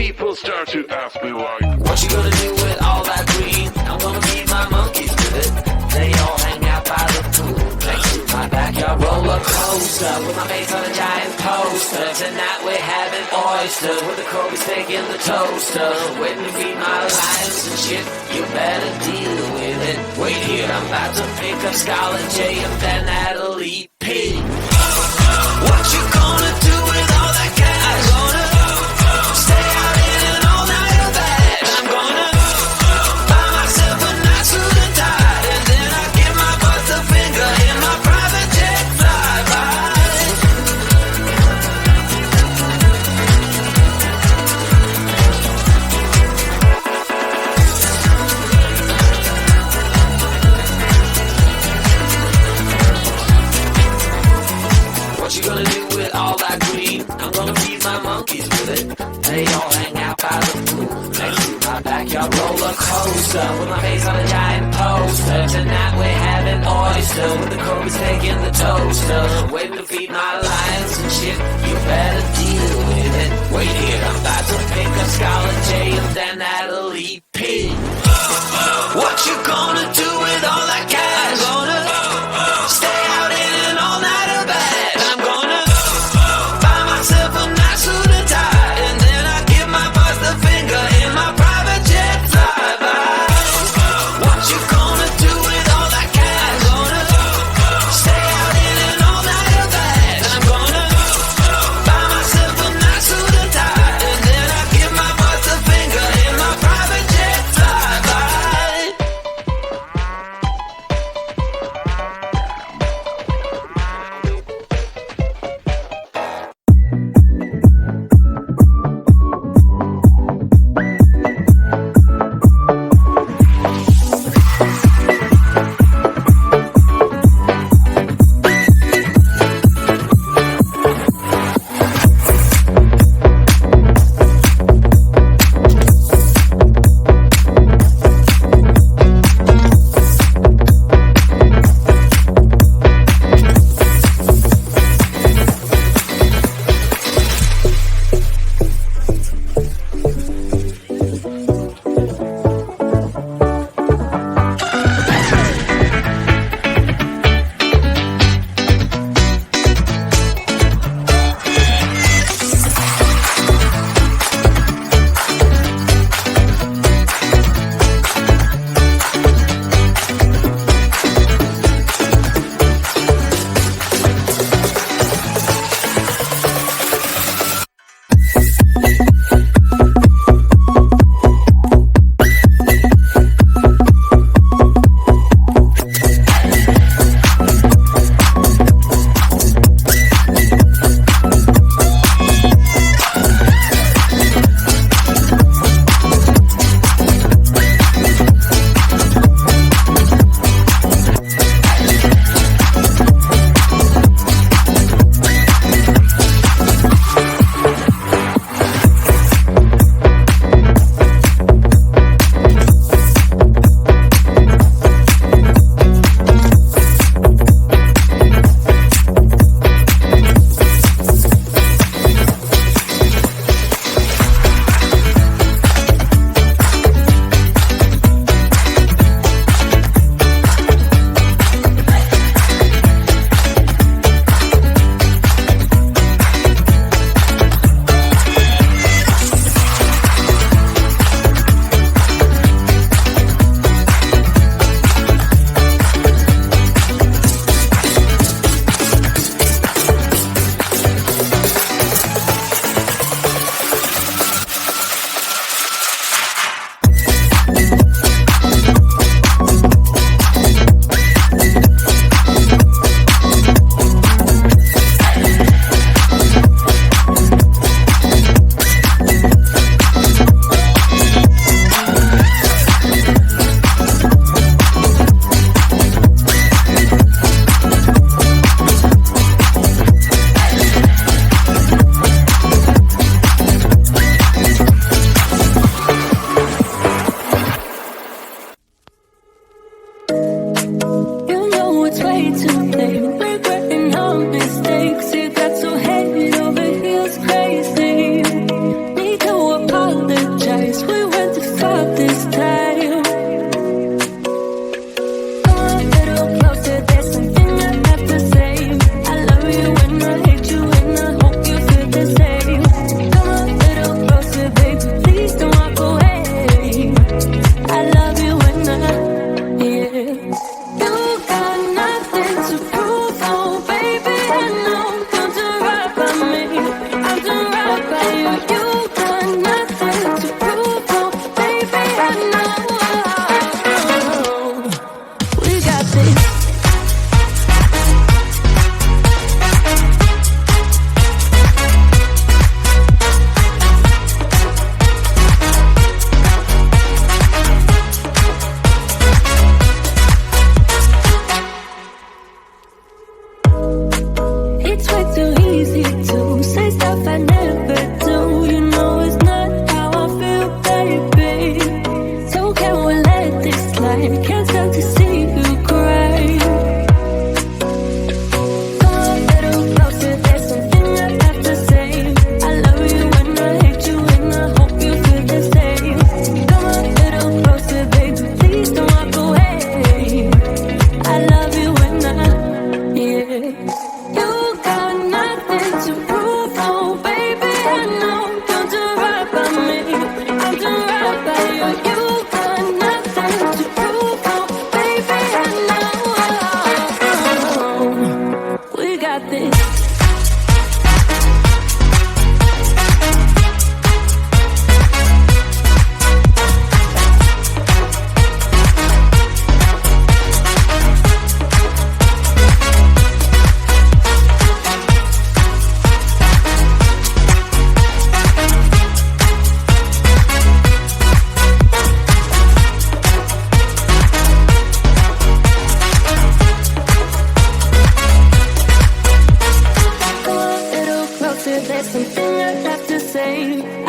People start to ask me why. What you gonna do with all that green? I'm gonna feed my monkeys with it. They all hang out by the pool next to my backyard roller coaster with my face on a giant poster. Tonight we're having oysters with the Kobe steak in the toaster. Waiting to feed my lions and shit. You better deal with it. Wait here, I'm about to pick up Scarlett J and then Natalie P. What you gonna do with all that cash? Gonna stay out in an all-nighter bag. I'm gonna buy myself a nice suit and tie, and then I give my butt the finger in my private jet flyby. What you gonna do with all that green? I'm gonna feed my monkeys with it. They all hang out by the pool next to my backyard roller coaster with my face on a giant poster. Tonight we're having oysters with the Kobe steak in the toaster. Waiting to feed my lions and shit. You better deal with it. Wait here, I'm about to pick up Scarlett J and then Natalie P. What you gonna do with all that cash? Gonna stay out in an all-nighter bag. I'm gonna buy myself a nice suit and tie, and then I give my boss the finger in my private jet flyby. What you gonna do with all that cash? Gonna stay out in an all-nighter bag. I'm gonna buy myself a nice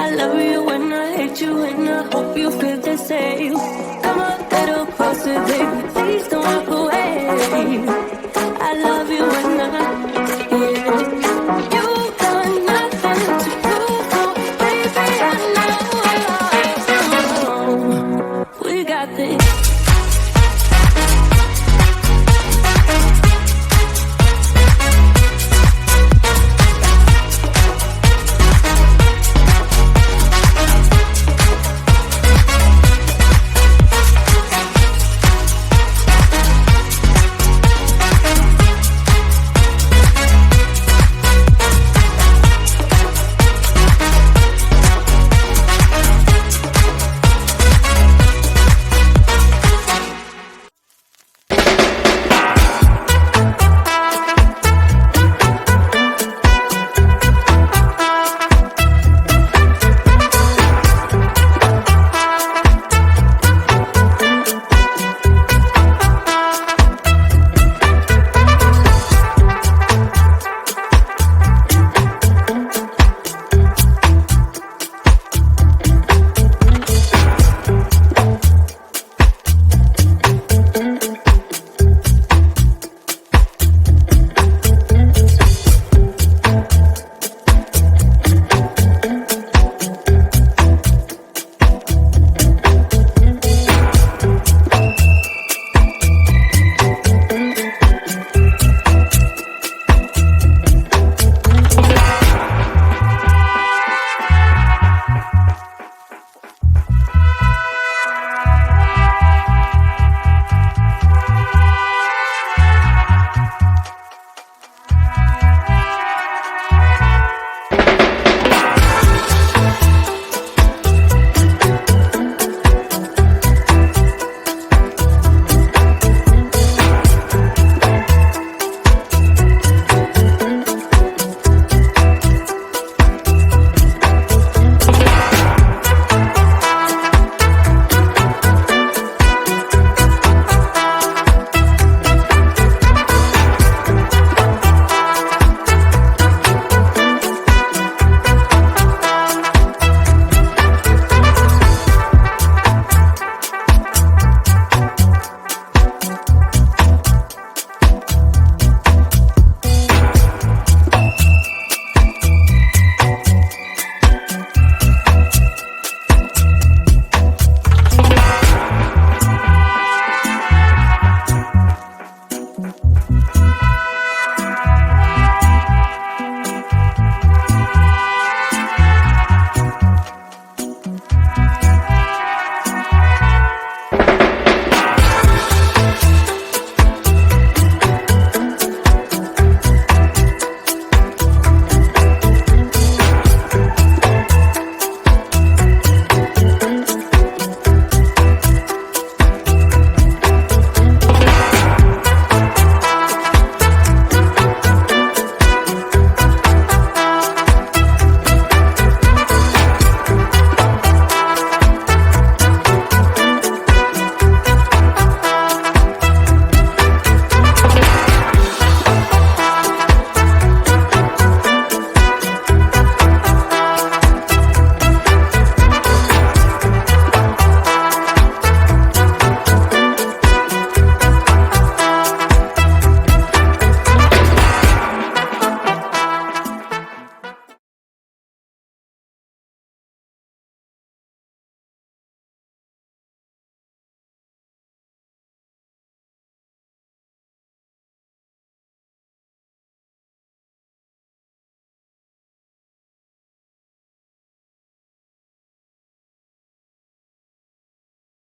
I love you when I hate you, and I hope you feel the same. Come a little closer, baby.